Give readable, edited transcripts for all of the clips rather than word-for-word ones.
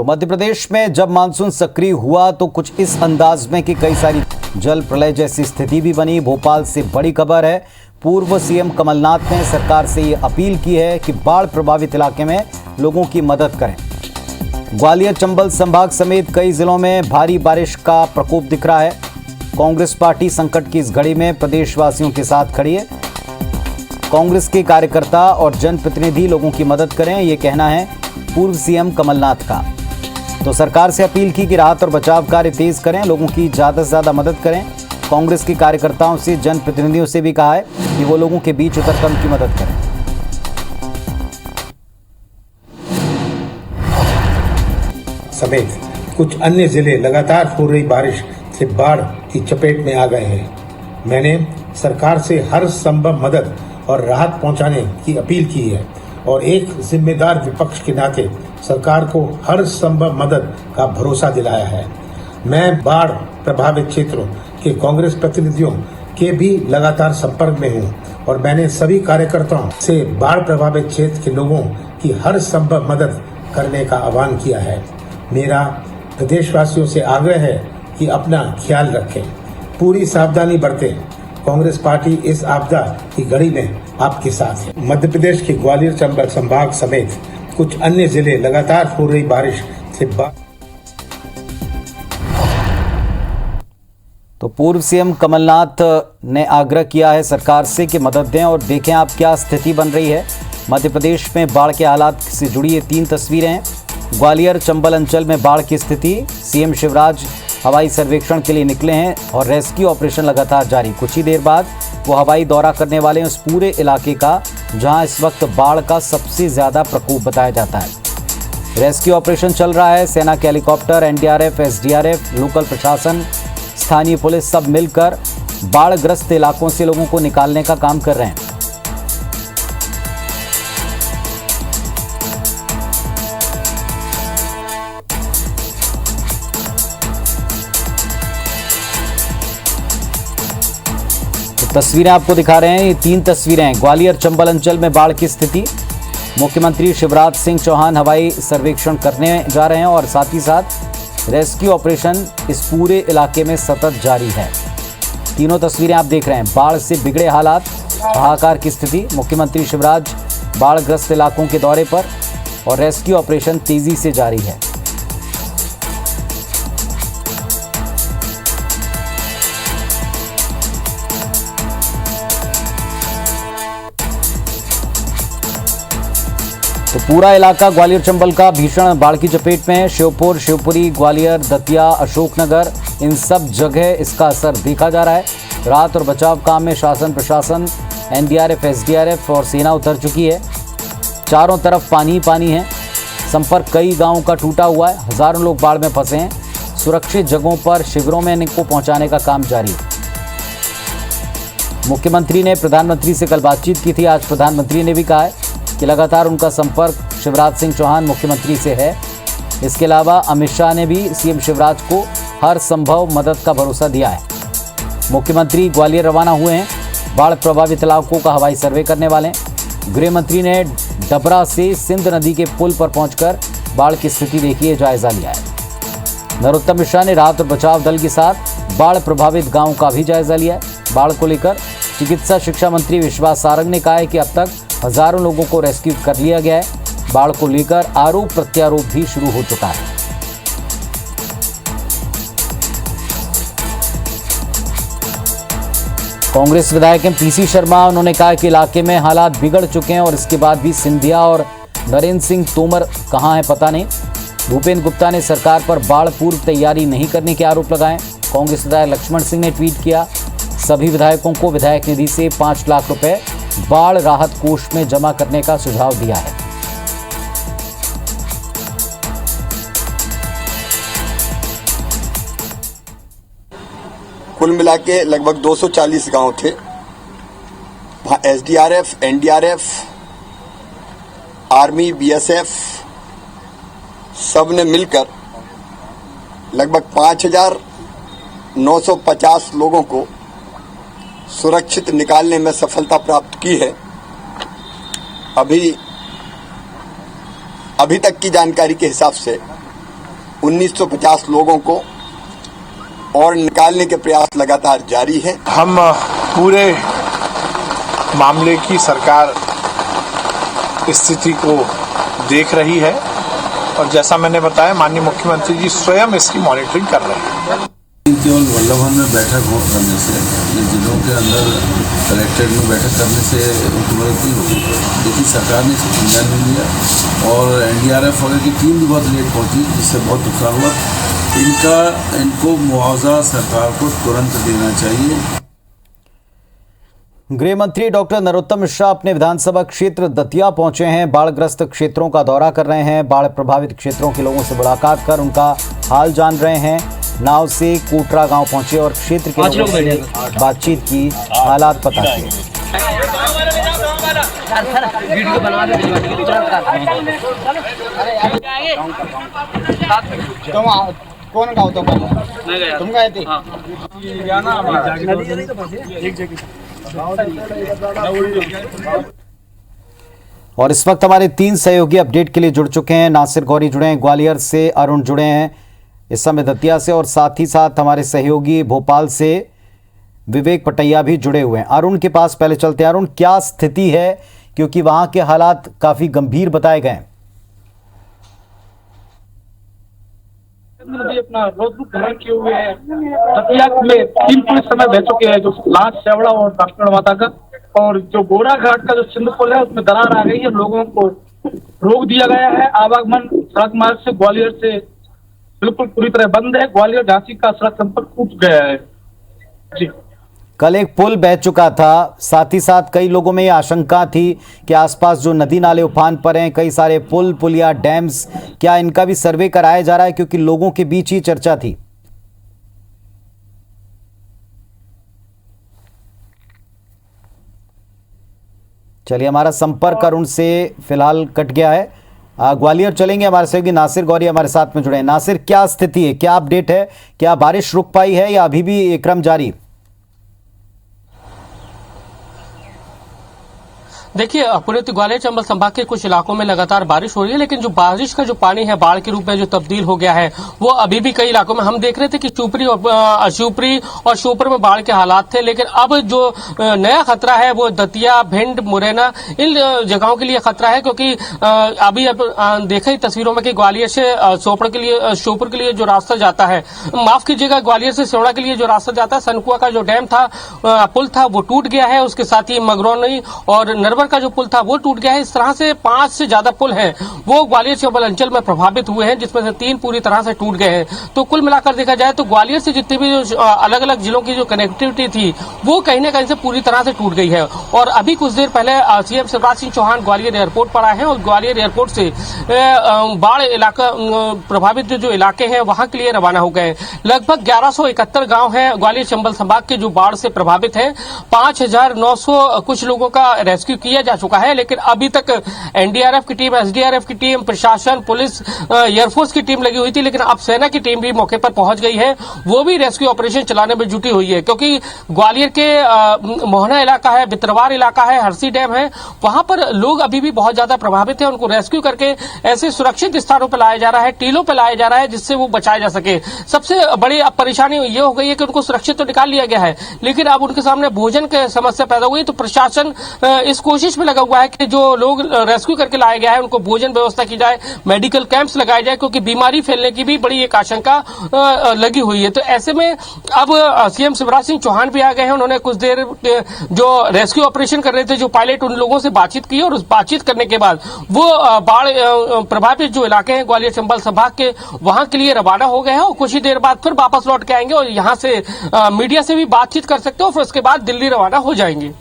मध्य प्रदेश में जब मानसून सक्रिय हुआ तो कुछ इस अंदाज में कि कई सारी जल प्रलय जैसी स्थिति भी बनी। भोपाल से बड़ी खबर है। पूर्व सीएम कमलनाथ ने सरकार से ये अपील की है कि बाढ़ प्रभावित इलाके में लोगों की मदद करें। ग्वालियर चंबल संभाग समेत कई जिलों में भारी बारिश का प्रकोप दिख रहा है। कांग्रेस पार्टी संकट की इस घड़ी में प्रदेशवासियों के साथ खड़ी है। कांग्रेस के कार्यकर्ता और जनप्रतिनिधि लोगों की मदद करें, ये कहना है पूर्व सीएम कमलनाथ का। तो सरकार से अपील की कि राहत और बचाव कार्य तेज करें, लोगों की ज़्यादा से ज़्यादा मदद करें। कांग्रेस के कार्यकर्ताओं से, जनप्रतिनिधियों से भी कहा है कि वो लोगों के बीच उतरकर उनकी मदद करें। समेत कुछ अन्य जिले लगातार हो रही बारिश से बाढ़ की चपेट में आ गए हैं। मैंने सरकार से हर संभव मदद और राहत पहुंचाने की अपील की है और एक जिम्मेदार विपक्ष के नाते सरकार को हर संभव मदद का भरोसा दिलाया है। मैं बाढ़ प्रभावित क्षेत्रों के कांग्रेस प्रतिनिधियों के भी लगातार संपर्क में हूं और मैंने सभी कार्यकर्ताओं से बाढ़ प्रभावित क्षेत्र के लोगों की हर संभव मदद करने का आह्वान किया है। मेरा प्रदेशवासियों से आग्रह है कि अपना ख्याल रखें, पूरी सावधानी बरतें। कांग्रेस पार्टी इस आपदा की घड़ी में आपके साथ है। मध्य प्रदेश के ग्वालियर चंबल संभाग समेत कुछ अन्य जिले लगातार हो रही बारिश से तो पूर्व सीएम कमलनाथ ने आग्रह किया है सरकार से कि मदद दें। और देखें आप क्या स्थिति बन रही है। मध्य प्रदेश में बाढ़ के हालात से जुड़ी ये 3 तस्वीरें हैं। ग्वालियर चंबल अंचल में बाढ़ की स्थिति। सीएम शिवराज हवाई सर्वेक्षण के लिए निकले हैं और रेस्क्यू ऑपरेशन लगातार जारी। कुछ ही देर बाद वो हवाई दौरा करने वाले हैं उस पूरे इलाके का जहां इस वक्त बाढ़ का सबसे ज़्यादा प्रकोप बताया जाता है। रेस्क्यू ऑपरेशन चल रहा है। सेना के हेलीकॉप्टर, एनडीआरएफ, एसडीआरएफ, लोकल प्रशासन, स्थानीय पुलिस सब मिलकर बाढ़ग्रस्त इलाकों से लोगों को निकालने का काम कर रहे हैं। तस्वीरें आपको दिखा रहे हैं। ये 3 तस्वीरें हैं। ग्वालियर चंबल अंचल में बाढ़ की स्थिति। मुख्यमंत्री शिवराज सिंह चौहान हवाई सर्वेक्षण करने जा रहे हैं और साथ ही साथ रेस्क्यू ऑपरेशन इस पूरे इलाके में सतत जारी है। तीनों तस्वीरें आप देख रहे हैं। बाढ़ से बिगड़े हालात, हाहाकार की स्थिति। मुख्यमंत्री शिवराज बाढ़ग्रस्त इलाकों के दौरे पर और रेस्क्यू ऑपरेशन तेजी से जारी है। तो पूरा इलाका ग्वालियर चंबल का भीषण बाढ़ की चपेट में है। श्योपुर, शिवपुरी, ग्वालियर, दतिया, अशोकनगर, इन सब जगह इसका असर देखा जा रहा है। राहत और बचाव काम में शासन प्रशासन, एनडीआरएफ, एसडीआरएफ और सेना उतर चुकी है। चारों तरफ पानी ही पानी है। संपर्क कई गांवों का टूटा हुआ है। हजारों लोग बाढ़ में फंसे हैं। सुरक्षित जगहों पर शिविरों में इनको पहुंचाने का काम जारी है। मुख्यमंत्री ने प्रधानमंत्री से कल बातचीत की थी। आज प्रधानमंत्री ने भी कहा है कि लगातार उनका संपर्क शिवराज सिंह चौहान मुख्यमंत्री से है। इसके अलावा अमित शाह ने भी सीएम शिवराज को हर संभव मदद का भरोसा दिया है। मुख्यमंत्री ग्वालियर रवाना हुए हैं। बाढ़ प्रभावित इलाकों का हवाई सर्वे करने वाले हैं। गृह मंत्री ने डबरा से सिंध नदी के पुल पर पहुंचकर बाढ़ की स्थिति देखी, जायजा लिया है। नरोत्तम मिश्रा ने राहत और बचाव दल के साथ बाढ़ प्रभावित गाँव का भी जायजा लिया है। बाढ़ को लेकर चिकित्सा शिक्षा मंत्री विश्वास सारंग ने कहा है कि अब तक हजारों लोगों को रेस्क्यू कर लिया गया है। बाढ़ को लेकर आरोप प्रत्यारोप भी शुरू हो चुका है। कांग्रेस विधायक पीसी शर्मा, उन्होंने कहा कि इलाके में हालात बिगड़ चुके हैं और इसके बाद भी सिंधिया और नरेंद्र सिंह तोमर कहां है पता नहीं। भूपेंद्र गुप्ता ने सरकार पर बाढ़ पूर्व तैयारी नहीं करने के आरोप लगाए। कांग्रेस विधायक लक्ष्मण सिंह ने ट्वीट किया, सभी विधायकों को विधायक निधि से 5 लाख रुपए बाढ़ राहत कोष में जमा करने का सुझाव दिया है। कुल मिला के लगभग 240 गांव थे। वहां एसडीआरएफ, एनडीआरएफ, आर्मी, बीएसएफ सब ने मिलकर लगभग 5,950 लोगों को सुरक्षित निकालने में सफलता प्राप्त की है। अभी तक की जानकारी के हिसाब से 1950 लोगों को और निकालने के प्रयास लगातार जारी है। हम पूरे मामले की सरकार स्थिति को देख रही है और जैसा मैंने बताया माननीय मुख्यमंत्री जी स्वयं इसकी मॉनिटरिंग कर रहे हैं। केवल वल्लभन में बैठक करने से, जिलों के अंदर कलेक्ट्रेट में बैठक करने से उनकी मदद नहीं होगी, लेकिन सरकार ने इसको संज्ञान नहीं लिया और एनडीआरएफ वगैरह की टीम भी बहुत लेट पहुंची, जिससे बहुत नुकसान हुआ। इनको मुआवजा सरकार को तुरंत देना चाहिए। गृह मंत्री डॉक्टर नरोत्तम मिश्रा अपने विधानसभा क्षेत्र दतिया पहुंचे हैं। बाढ़ग्रस्त क्षेत्रों का दौरा कर रहे हैं। बाढ़ प्रभावित क्षेत्रों के लोगों से मुलाकात कर उनका हाल जान रहे हैं। नाव से कोटरा गांव पहुंचे और क्षेत्र के लोगों से बातचीत की, हालात पता किए। कौन गाँव तुम गए थे? और इस वक्त हमारे 3 सहयोगी अपडेट के लिए जुड़ चुके हैं। नासिर गौरी जुड़े हैं ग्वालियर से, अरुण जुड़े हैं इस समय दतिया से और साथ ही साथ हमारे सहयोगी भोपाल से विवेक पटैया भी जुड़े हुए हैं। अरुण के पास पहले चलते हैं। अरुण, क्या स्थिति है, क्योंकि वहां के हालात काफी गंभीर बताए गए हैं। नदी अपना रोजबुक भरण किए हुए है। दतिया में 3 पुलिस समय बह चुके हैं, जो लाश, शेवड़ा और डॉक्टर माता का, और जो गोरा घाट का जो सिंध पुल है उसमें दरार आ गई है। लोगों को रोक दिया गया है। आवागमन सड़क मार्ग से ग्वालियर से बिल्कुल पूरी तरह बंद है। ग्वालियर झांसी का सड़क संपर्क टूट गया है। जी, कल एक पुल बह चुका था, साथ ही साथ कई लोगों में ये आशंका थी कि आसपास जो नदी नाले उफान पर हैं, कई सारे पुल, पुलिया, डैम्स, क्या इनका भी सर्वे कराया जा रहा है, क्योंकि लोगों के बीच ही चर्चा थी। चलिए, हमारा संपर्क अरुण से फिलहाल कट गया है। ग्वालियर चलेंगे, हमारे सहयोगी नासिर गौरी हमारे साथ में जुड़े हैं। नासिर, क्या स्थिति है, क्या अपडेट है, क्या बारिश रुक पाई है या अभी भी ये क्रम जारी? देखिए, पूरे ग्वालियर चंबल संभाग के कुछ इलाकों में लगातार बारिश हो रही है, लेकिन जो बारिश का जो पानी है बाढ़ के रूप में जो तब्दील हो गया है, वो अभी भी कई इलाकों में हम देख रहे थे कि शिवपुरी और श्योपुर में बाढ़ के हालात थे, लेकिन अब जो नया खतरा है वो दतिया, भिंड, मुरैना, इन जगहों के लिए खतरा है। क्योंकि अभी देखा ही तस्वीरों में कि ग्वालियर से श्योपुर के लिए जो रास्ता जाता है, माफ कीजिएगा, ग्वालियर से सेवड़ा के लिए जो रास्ता जाता है, सनकुआ का जो डैम था, पुल था, वो टूट गया है। उसके साथ ही मगरौनी और नरवर का जो पुल था वो टूट गया है। इस तरह से 5 से ज्यादा पुल हैं वो ग्वालियर चंबल अंचल में प्रभावित हुए हैं, जिसमें से 3 पूरी तरह से टूट गए हैं। तो कुल मिलाकर देखा जाए तो ग्वालियर से जितनी भी जो अलग अलग जिलों की जो कनेक्टिविटी थी वो कहीं न कहीं से पूरी तरह से टूट गई है। और अभी कुछ देर पहले सीएम शिवराज सिंह चौहान ग्वालियर एयरपोर्ट पर आए हैं और ग्वालियर एयरपोर्ट से बाढ़ इलाका प्रभावित जो इलाके हैं वहां के लिए रवाना हो गए। लगभग 1171 गांव हैं ग्वालियर चंबल संभाग के जो बाढ़ से प्रभावित हैं। 5900 कुछ लोगों का रेस्क्यू किया जा चुका है, लेकिन अभी तक एनडीआरएफ की टीम, एसडीआरएफ की टीम, प्रशासन, पुलिस, एयरफोर्स की टीम लगी हुई थी, लेकिन अब सेना की टीम भी मौके पर पहुंच गई है। वो भी रेस्क्यू ऑपरेशन चलाने में जुटी हुई है, क्योंकि ग्वालियर के मोहना इलाका है, बित्रवार इलाका है, हरसी डैम है, वहां पर लोग अभी भी बहुत ज्यादा प्रभावित है। उनको रेस्क्यू करके ऐसे सुरक्षित स्थानों पर लाया जा रहा है, टीलों पर लाया जा रहा है, जिससे वो बचाया जा सके। सबसे बड़ी अब परेशानी ये हो गई है कि उनको सुरक्षित तो निकाल लिया गया है, लेकिन अब उनके सामने भोजन की समस्या पैदा हुई। तो प्रशासन इस कोशिश में लगा हुआ है कि जो लोग रेस्क्यू करके लाया गया है उनको भोजन व्यवस्था की जाए, मेडिकल कैंप्स लगाए जाए, क्योंकि बीमारी फैलने की भी बड़ी एक आशंका लगी हुई है। तो ऐसे में अब सीएम शिवराज सिंह चौहान भी आ गए हैं। उन्होंने कुछ देर जो रेस्क्यू ऑपरेशन कर रहे थे जो पायलट, उन लोगों से बातचीत की और उस बातचीत करने के बाद वो बाढ़ प्रभावित जो इलाके हैं ग्वालियर चंबल संभाग के, वहां के लिए रवाना हो गए हैं और कुछ ही देर बाद फिर वापस लौट के आएंगे और यहां से मीडिया से भी बातचीत कर सकते हो, फिर उसके बाद दिल्ली रवाना हो जाएंगे।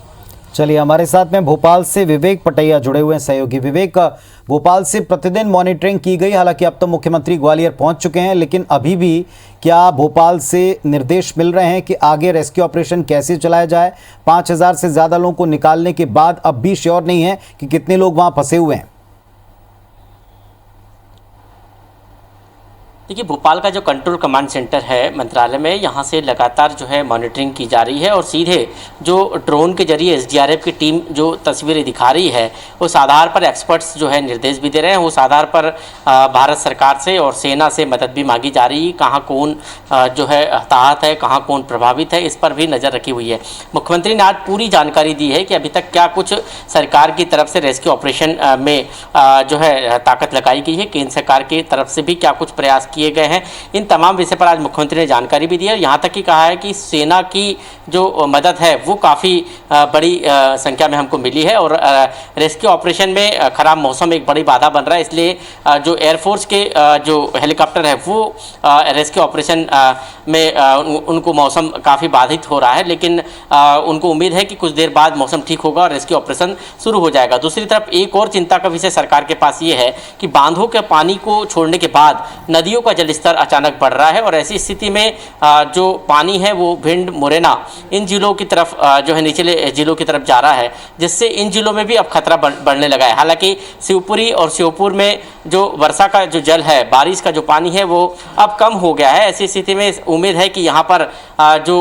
चलिए, हमारे साथ में भोपाल से विवेक पटैया जुड़े हुए हैं सहयोगी। विवेक, भोपाल से प्रतिदिन मॉनिटरिंग की गई, हालांकि अब तो मुख्यमंत्री ग्वालियर पहुंच चुके हैं, लेकिन अभी भी क्या भोपाल से निर्देश मिल रहे हैं कि आगे रेस्क्यू ऑपरेशन कैसे चलाया जाए? 5000 से ज्यादा लोगों को निकालने के बाद अब भी श्योर नहीं है कि कितने लोग वहां फंसे हुए हैं। देखिए, भोपाल का जो कंट्रोल कमांड सेंटर है मंत्रालय में, यहाँ से लगातार जो है मॉनिटरिंग की जा रही है और सीधे जो ड्रोन के जरिए एसडीआरएफ की टीम जो तस्वीरें दिखा रही है उस आधार पर एक्सपर्ट्स जो है निर्देश भी दे रहे हैं। उस आधार पर भारत सरकार से और सेना से मदद भी मांगी जा रही है। कहाँ कौन जो है हताहत है, कहाँ कौन प्रभावित है, इस पर भी नज़र रखी हुई है। मुख्यमंत्री ने आज पूरी जानकारी दी है कि अभी तक क्या कुछ सरकार की तरफ से रेस्क्यू ऑपरेशन में जो है ताकत लगाई गई है, केंद्र सरकार की तरफ से भी क्या कुछ प्रयास किए गए हैं। इन तमाम विषय पर आज मुख्यमंत्री ने जानकारी भी दी है। यहाँ तक कि कहा है कि सेना की जो मदद है वो काफ़ी बड़ी संख्या में हमको मिली है और रेस्क्यू ऑपरेशन में ख़राब मौसम एक बड़ी बाधा बन रहा है, इसलिए जो एयरफोर्स के जो हेलीकॉप्टर है वो रेस्क्यू ऑपरेशन में उनको मौसम काफ़ी बाधित हो रहा है, लेकिन उनको उम्मीद है कि कुछ देर बाद मौसम ठीक होगा और रेस्क्यू ऑपरेशन शुरू हो जाएगा। दूसरी तरफ एक और चिंता का विषय सरकार के पास ये है कि बांधों के पानी को छोड़ने के बाद नदियों का जलस्तर अचानक बढ़ रहा है और ऐसी स्थिति में जो पानी है वो भिंड, मुरैना इन जिलों की तरफ जो है निचले जिलों की तरफ जा रहा है, जिससे इन जिलों में भी अब खतरा बढ़ने लगा है। हालांकि शिवपुरी और श्योपुर में जो वर्षा का जो जल है, बारिश का जो पानी है वो अब कम हो गया है। ऐसी स्थिति में उम्मीद है कि यहाँ पर जो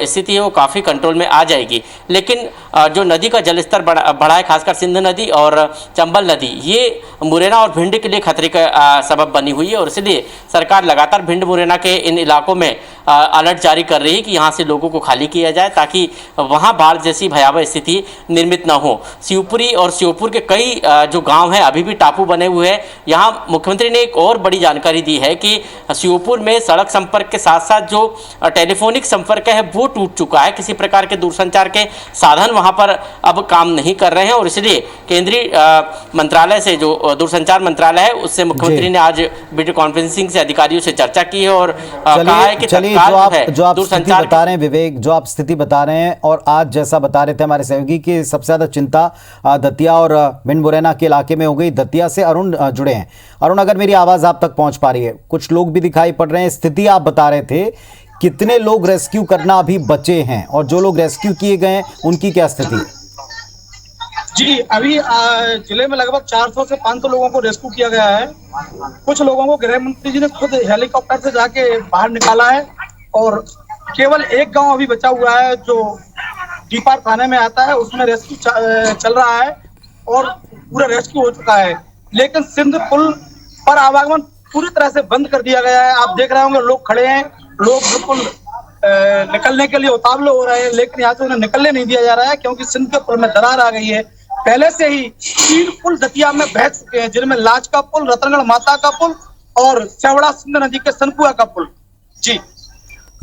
स्थिति है वो काफ़ी कंट्रोल में आ जाएगी, लेकिन जो नदी का जलस्तर बढ़ा है, खासकर सिंध नदी और चंबल नदी, ये मुरैना और भिंड के लिए खतरे का सबब बनी हुई है और इसलिए सरकार लगातार भिंड, मुरैना के इन इलाकों में अलर्ट जारी कर रही है कि यहाँ से लोगों को खाली किया जाए ताकि वहाँ बाढ़ जैसी भयावह स्थिति निर्मित न हो। शिवपुरी और श्योपुर के कई जो गांव हैं अभी भी टापू बने हुए हैं। यहाँ मुख्यमंत्री ने एक और बड़ी जानकारी दी है कि श्योपुर में सड़क संपर्क के साथ साथ जो टेलीफोनिक संपर्क है वो टूट चुका है। किसी प्रकार के दूरसंचार के साधन वहाँ पर अब काम नहीं कर रहे हैं और इसलिए केंद्रीय मंत्रालय से जो दूरसंचार मंत्रालय है उससे मुख्यमंत्री ने आज वीडियो कॉन्फ्रेंसिंग से अधिकारियों से चर्चा की है और कहा है कि जो आप स्थिति बता रहे हैं विवेक, जो आप स्थिति बता रहे हैं और आज जैसा बता रहे थे हमारे सहयोगी कि सबसे ज्यादा चिंता दतिया और भिंड, मुरैना के इलाके में हो गई। दतिया से अरुण जुड़े हैं। अरुण, अगर मेरी आवाज आप तक पहुंच पा रही है, कुछ लोग भी दिखाई पड़ रहे हैं। स्थिति आप बता रहे थे, कितने लोग रेस्क्यू करना अभी बचे हैं और जो लोग रेस्क्यू किए गए हैं उनकी क्या स्थिति है? जी, अभी जिले में लगभग 400 से 500 लोगों को रेस्क्यू किया गया है। कुछ लोगों को गृह मंत्री जी ने खुद हेलीकॉप्टर से जाके बाहर निकाला है और केवल एक गांव अभी बचा हुआ है जो डीपार थाने में आता है, उसमें रेस्क्यू चल रहा है और पूरा रेस्क्यू हो चुका है। लेकिन सिंध पुल पर आवागमन पूरी तरह से बंद कर दिया गया है। आप देख रहे होंगे लोग खड़े हैं, लोग बिल्कुल निकलने के लिए उतावले हो रहे हैं, लेकिन यहाँ से उन्हें निकलने नहीं दिया जा रहा है क्योंकि सिंध के पुल में दरार आ गई है। पहले से ही 3 पुल दतिया में बह चुके हैं, जिनमें लाज का पुल, रतनगढ़ माता का पुल और सेवड़ा सिंध नदी के सनकुआ का पुल। जी,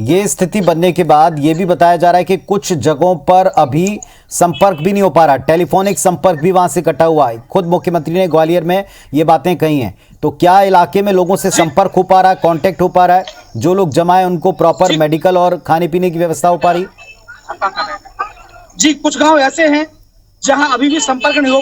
ये स्थिति बनने के बाद ये भी बताया जा रहा है कि कुछ जगहों पर अभी संपर्क भी नहीं हो पा रहा, टेलीफोनिक संपर्क भी वहां से कटा हुआ है। खुद मुख्यमंत्री ने ग्वालियर में ये बातें कही हैं। तो क्या इलाके में लोगों से संपर्क हो पा रहा है, कांटेक्ट हो पा रहा है? जो लोग जमा है उनको प्रॉपर मेडिकल और खाने पीने की व्यवस्था हो पा रही? जी, कुछ गांव ऐसे हैं जहां अभी भी संपर्क नहीं हो।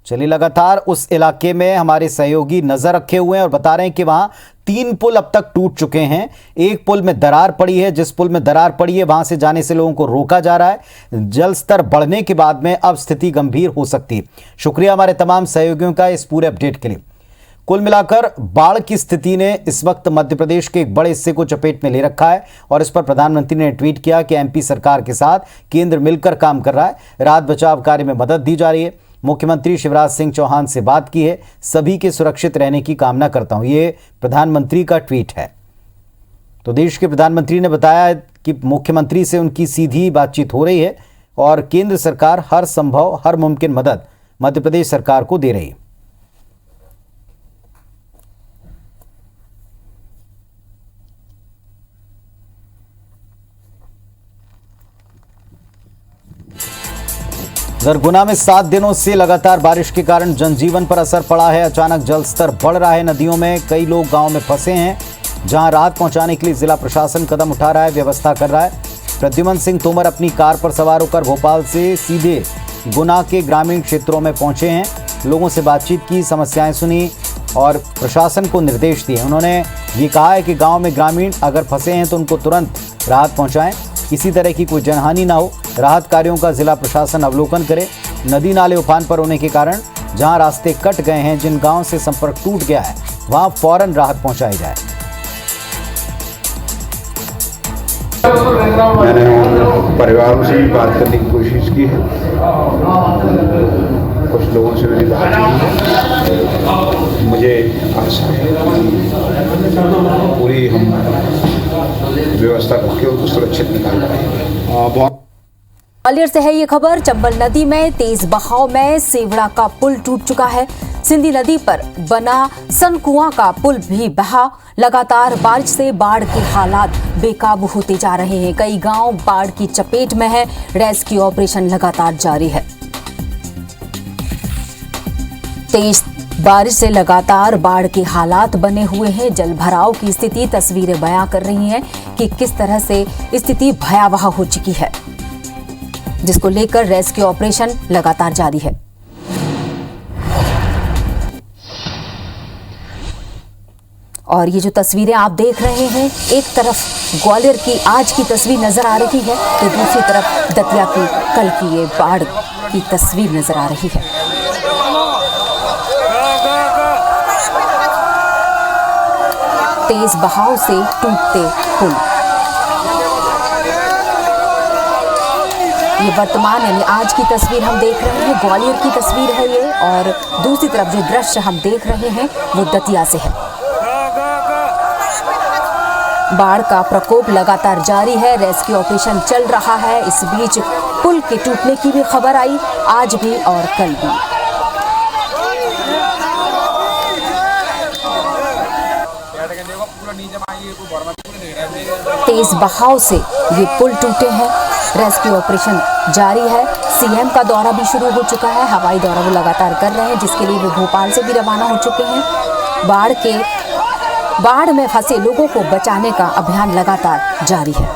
चलिए, लगातार उस इलाके में हमारे सहयोगी नजर रखे हुए हैं और बता रहे हैं कि वहां 3 पुल अब तक टूट चुके हैं। एक पुल में दरार पड़ी है, जिस पुल में दरार पड़ी है वहां से जाने से लोगों को रोका जा रहा है। जल स्तर बढ़ने के बाद में अब स्थिति गंभीर हो सकती है। शुक्रिया हमारे तमाम सहयोगियों का इस पूरे अपडेट के लिए। कुल मिलाकर बाढ़ की स्थिति ने इस वक्त मध्य प्रदेश के एक बड़े हिस्से को चपेट में ले रखा है और इस पर प्रधानमंत्री ने ट्वीट किया कि एमपी सरकार के साथ केंद्र मिलकर काम कर रहा है। राहत बचाव कार्य में मदद दी जा रही है। मुख्यमंत्री शिवराज सिंह चौहान से बात की है, सभी के सुरक्षित रहने की कामना करता हूं, ये प्रधानमंत्री का ट्वीट है। तो देश के प्रधानमंत्री ने बताया कि मुख्यमंत्री से उनकी सीधी बातचीत हो रही है और केंद्र सरकार हर संभव, हर मुमकिन मदद मध्य प्रदेश सरकार को दे रही है। गुना में 7 दिनों से लगातार बारिश के कारण जनजीवन पर असर पड़ा है। अचानक जल स्तर बढ़ रहा है नदियों में। कई लोग गांव में फंसे हैं, जहां राहत पहुंचाने के लिए जिला प्रशासन कदम उठा रहा है, व्यवस्था कर रहा है। प्रद्युमन सिंह तोमर अपनी कार पर सवार होकर भोपाल से सीधे गुना के ग्रामीण क्षेत्रों में पहुंचे हैं। लोगों से बातचीत की, समस्याएं सुनी और प्रशासन को निर्देश दिए। उन्होंने ये कहा है कि गाँव में ग्रामीण अगर फंसे हैं तो उनको तुरंत राहत पहुँचाएँ। किसी तरह की कोई जनहानि ना हो, राहत कार्यों का जिला प्रशासन अवलोकन करे। नदी नाले उफान पर होने के कारण जहां रास्ते कट गए हैं, जिन गांवों से संपर्क टूट गया है, वहां फौरन राहत पहुंचाई जाए। मैंने परिवारों से भी बात करने की कोशिश की है, कुछ लोगों से मेरी बात की है। मुझे आशा है कि पूरी हम व्यवस्था करके उनको सुरक्षित निकाल पाएंगे। ग्वालियर से है ये खबर। चंबल नदी में तेज बहाव में सेवड़ा का पुल टूट चुका है। सिंधी नदी पर बना सनकुआं का पुल भी बहा। लगातार बारिश से बाढ़ के हालात बेकाबू होते जा रहे हैं। कई गांव बाढ़ की चपेट में है। रेस्क्यू ऑपरेशन लगातार जारी है। तेज बारिश से लगातार बाढ़ के हालात बने हुए हैं। जल भराव की स्थिति तस्वीरें बयां कर रही हैं कि किस तरह से स्थिति भयावह हो चुकी है, जिसको लेकर रेस्क्यू ऑपरेशन लगातार जारी है। और ये जो तस्वीरें आप देख रहे हैं, एक तरफ ग्वालियर की आज की तस्वीर नजर आ रही है तो दूसरी तरफ दतिया की कल की ये बाढ़ की तस्वीर नजर आ रही है। तेज बहाव से टूटते पुल। ये वर्तमान यानी आज की तस्वीर हम देख रहे हैं, ग्वालियर की तस्वीर है ये, और दूसरी तरफ जो दृश्य हम देख रहे हैं वो दतिया से है। बाढ़ का प्रकोप लगातार जारी है। रेस्क्यू ऑपरेशन चल रहा है। इस बीच पुल के टूटने की भी खबर आई, आज भी और कल भी। तेज बहाव से ये पुल टूटे हैं। रेस्क्यू ऑपरेशन जारी है। सीएम का दौरा भी शुरू हो चुका है। हवाई दौरा वो लगातार कर रहे हैं, जिसके लिए वो भोपाल से भी रवाना हो चुके हैं। बाढ़ में फंसे लोगों को बचाने का अभियान लगातार जारी है।